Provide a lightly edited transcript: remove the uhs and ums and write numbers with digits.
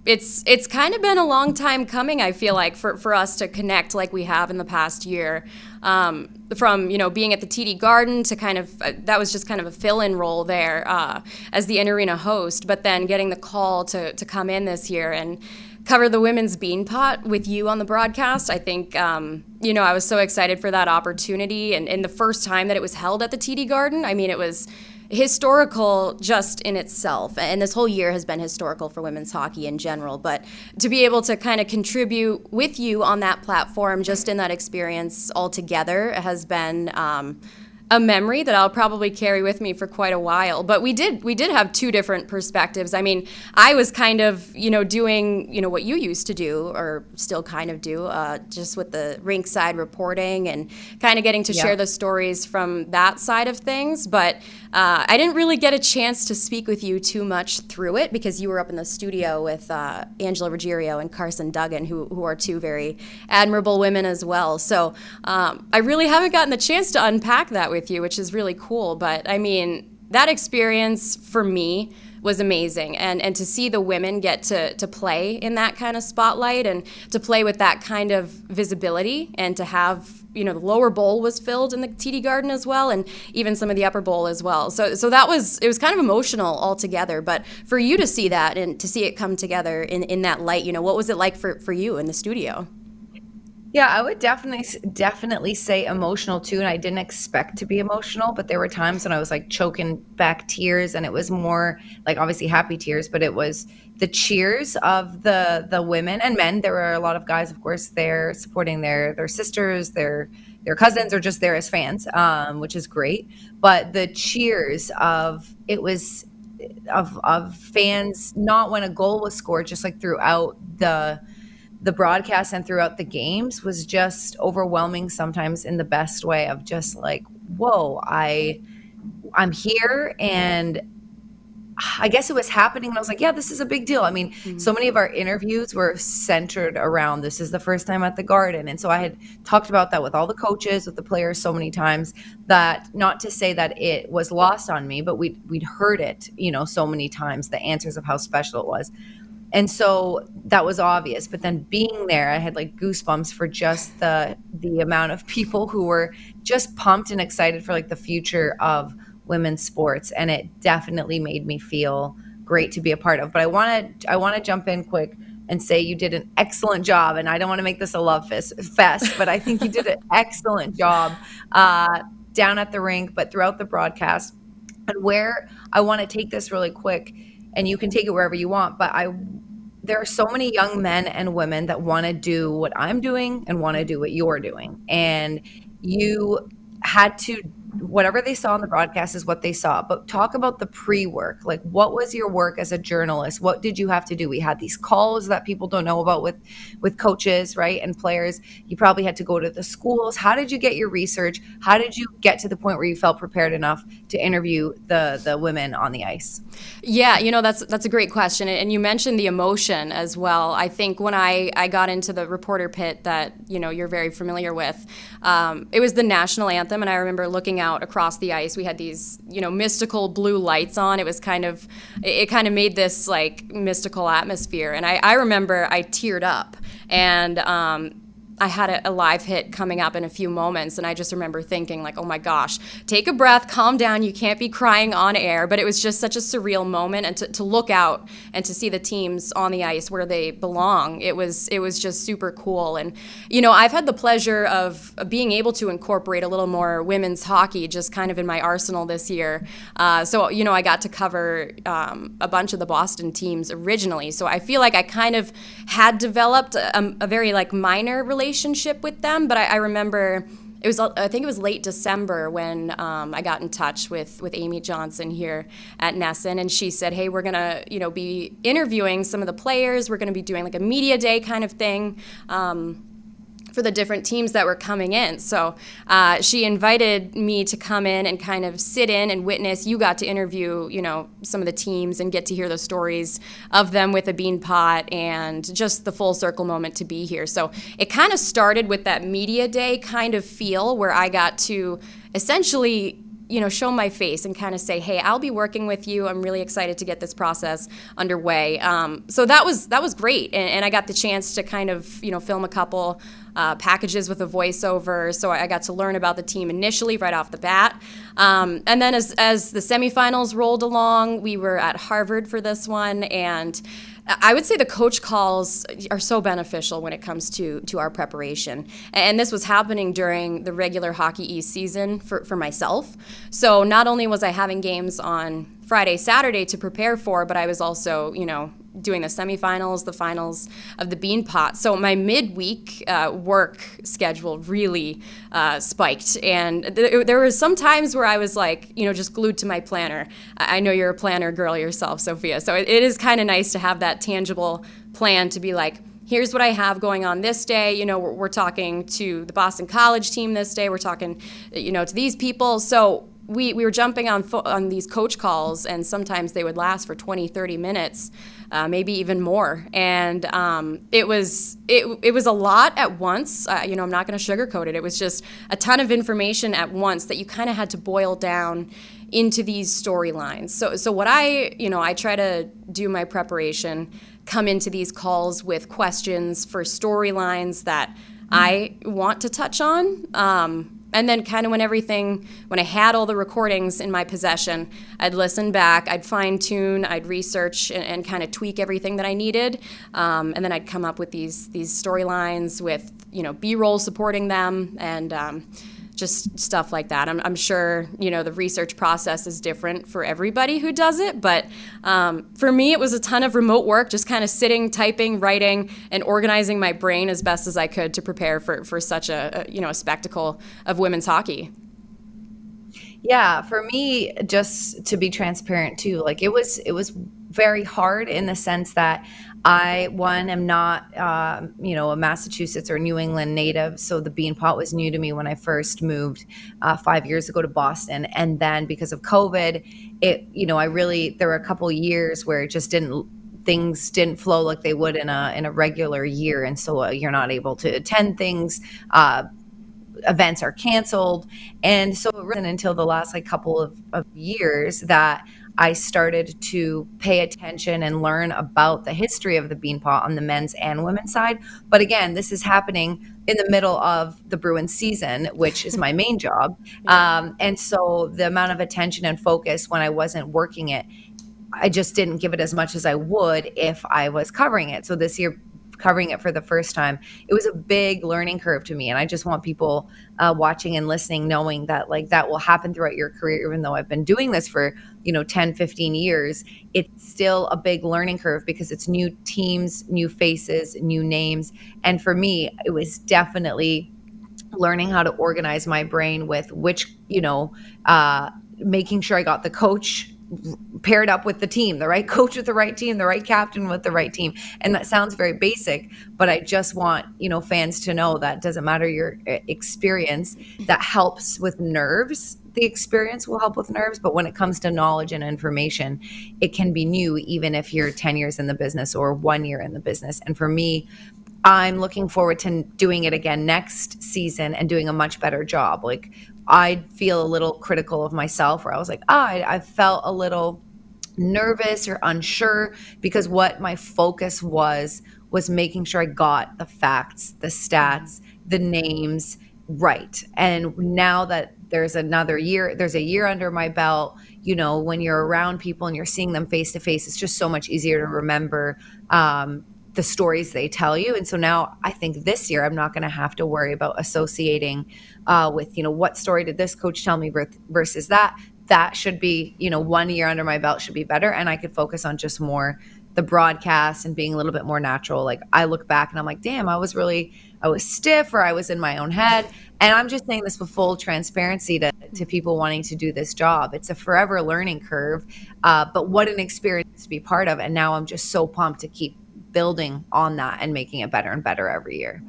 It's kind of been a long time coming, I feel like, for us to connect like we have in the past year. From, being at the TD Garden to kind of, that was just kind of a fill-in role there as the in-arena host, but then getting the call to come in this year and cover the women's Beanpot with you on the broadcast. I think, I was so excited for that opportunity. And the first time that it was held at the TD Garden, I mean, it was historical just in itself. And this whole year has been historical for women's hockey in general. But to be able to kind of contribute with you on that platform, just in that experience altogether, has been a memory that I'll probably carry with me for quite a while. But we did have two different perspectives. I mean, I was kind of, doing, what you used to do, or still kind of do, just with the rink side reporting and kind of getting to share the stories from that side of things. But I didn't really get a chance to speak with you too much through it because you were up in the studio with Angela Ruggiero and Carson Duggan, who are two very admirable women as well. So I really haven't gotten the chance to unpack that with you, which is really cool. But I mean, that experience for me was amazing. And to see the women get to play in that kind of spotlight and to play with that kind of visibility, and to have, the lower bowl was filled in the TD Garden as well, and even some of the upper bowl as well. So it was kind of emotional altogether. But for you to see that and to see it come together in that light, what was it like for you in the studio? Yeah, I would definitely say emotional too. And I didn't expect to be emotional, but there were times when I was like choking back tears, and it was more like obviously happy tears, but it was the cheers of the women and men. There were a lot of guys, of course, there supporting their sisters, their cousins, or just there as fans, which is great. But the cheers of fans, not when a goal was scored, just like throughout the broadcast and throughout the games, was just overwhelming sometimes in the best way, of just like, whoa, I'm here. And I guess it was happening, and I was like, yeah, this is a big deal. I mean, so many of our interviews were centered around, this is the first time at the Garden. And so I had talked about that with all the coaches, with the players so many times, that not to say that it was lost on me, but we'd heard it, so many times, the answers of how special it was. And so that was obvious. But then being there, I had like goosebumps for just the amount of people who were just pumped and excited for like the future of women's sports. And it definitely made me feel great to be a part of. But I want to jump in quick and say you did an excellent job. And I don't want to make this a love fest, but I think you did an excellent job down at the rink, but throughout the broadcast. And where I want to take this really quick, and you can take it wherever you want, but there are so many young men and women that want to do what I'm doing and want to do what you're doing. And you had to, whatever they saw on the broadcast is what they saw. But talk about the pre-work. Like, what was your work as a journalist? What did you have to do? We had these calls that people don't know about with coaches, right? And players. You probably had to go to the schools. How did you get your research? How did you get to the point where you felt prepared enough to interview the women on the ice? Yeah, that's a great question. And you mentioned the emotion as well. I think when I got into the reporter pit that, you're very familiar with, it was the national anthem. And I remember looking out across the ice. We had these, mystical blue lights on. It kind of made this like mystical atmosphere. And I remember I teared up, and I had a live hit coming up in a few moments, and I just remember thinking like, oh my gosh, take a breath, calm down, you can't be crying on air. But it was just such a surreal moment, and to look out and to see the teams on the ice where they belong, it was just super cool. And I've had the pleasure of being able to incorporate a little more women's hockey just kind of in my arsenal this year. So I got to cover a bunch of the Boston teams originally, so I feel like I kind of had developed a very like minor relationship with them. But I remember I think it was late December when I got in touch with Amy Johnson here at Nesson, and she said, hey, we're gonna be interviewing some of the players. We're gonna be doing like a media day kind of thing for the different teams that were coming in. So she invited me to come in and kind of sit in and witness. You got to interview, some of the teams and get to hear the stories of them with a Beanpot, and just the full circle moment to be here. So it kind of started with that media day kind of feel where I got to essentially show my face and kind of say, hey, I'll be working with you. I'm really excited to get this process underway. So that was great. And I got the chance to kind of, film a couple packages with a voiceover. So I got to learn about the team initially right off the bat. And then as the semifinals rolled along, we were at Harvard for this one. And I would say the coach calls are so beneficial when it comes to our preparation. And this was happening during the regular Hockey East season for myself. So not only was I having games on Friday, Saturday to prepare for, but I was also, doing the semifinals, the finals of the Beanpot. So my midweek work schedule really spiked. And there were some times where I was like, just glued to my planner. I know you're a planner girl yourself, Sophia. So it is kind of nice to have that tangible plan to be like, here's what I have going on this day. We're talking to the Boston College team this day. We're talking, to these people. So we were jumping on these coach calls, and sometimes they would last for 20, 30 minutes, maybe even more. And it was a lot at once. I'm not going to sugarcoat it. It was just a ton of information at once that you kind of had to boil down into these storylines. So what I try to do my preparation, come into these calls with questions for storylines that I want to touch on. And then kind of when I had all the recordings in my possession, I'd listen back, I'd fine tune, I'd research and kind of tweak everything that I needed. And then I'd come up with these storylines with, B-roll supporting them and just stuff like that. I'm sure, the research process is different for everybody who does it, but for me, it was a ton of remote work, just kind of sitting, typing, writing, and organizing my brain as best as I could to prepare for such a spectacle of women's hockey. Yeah, for me, just to be transparent too, like it was very hard in the sense that I am not, a Massachusetts or New England native. So the Beanpot was new to me when I first moved 5 years ago to Boston. And then because of COVID, there were a couple years where it just things didn't flow like they would in a regular year. And so you're not able to attend things. Events are canceled. And so it wasn't until the last couple of years that I started to pay attention and learn about the history of the Beanpot on the men's and women's side. But again, this is happening in the middle of the Bruins season, which is my main job. And so the amount of attention and focus when I wasn't working it, I just didn't give it as much as I would if I was covering it. So this year, covering it for the first time, it was a big learning curve to me. And I just want people watching and listening, knowing that that will happen throughout your career. Even though I've been doing this for, 10, 15 years, it's still a big learning curve because it's new teams, new faces, new names. And for me, it was definitely learning how to organize my brain with which, making sure I got the coach paired up with the team, the right coach with the right team, the right captain with the right team. And that sounds very basic, but I just want, fans to know that doesn't matter your experience, that helps with nerves. The experience will help with nerves, but when it comes to knowledge and information, it can be new, even if you're 10 years in the business or 1 year in the business. And for me, I'm looking forward to doing it again next season and doing a much better job. I feel a little critical of myself where I was like, I felt a little nervous or unsure because what my focus was making sure I got the facts, the stats, the names right. And now that there's a year under my belt, when you're around people and you're seeing them face to face, it's just so much easier to remember the stories they tell you. And so now I think this year I'm not going to have to worry about associating with, what story did this coach tell me versus that. That should be, 1 year under my belt should be better. And I could focus on just more the broadcast and being a little bit more natural. I look back and I'm like, damn, I was stiff or I was in my own head. And I'm just saying this with full transparency to people wanting to do this job. It's a forever learning curve, but what an experience to be part of. And now I'm just so pumped to keep building on that and making it better and better every year.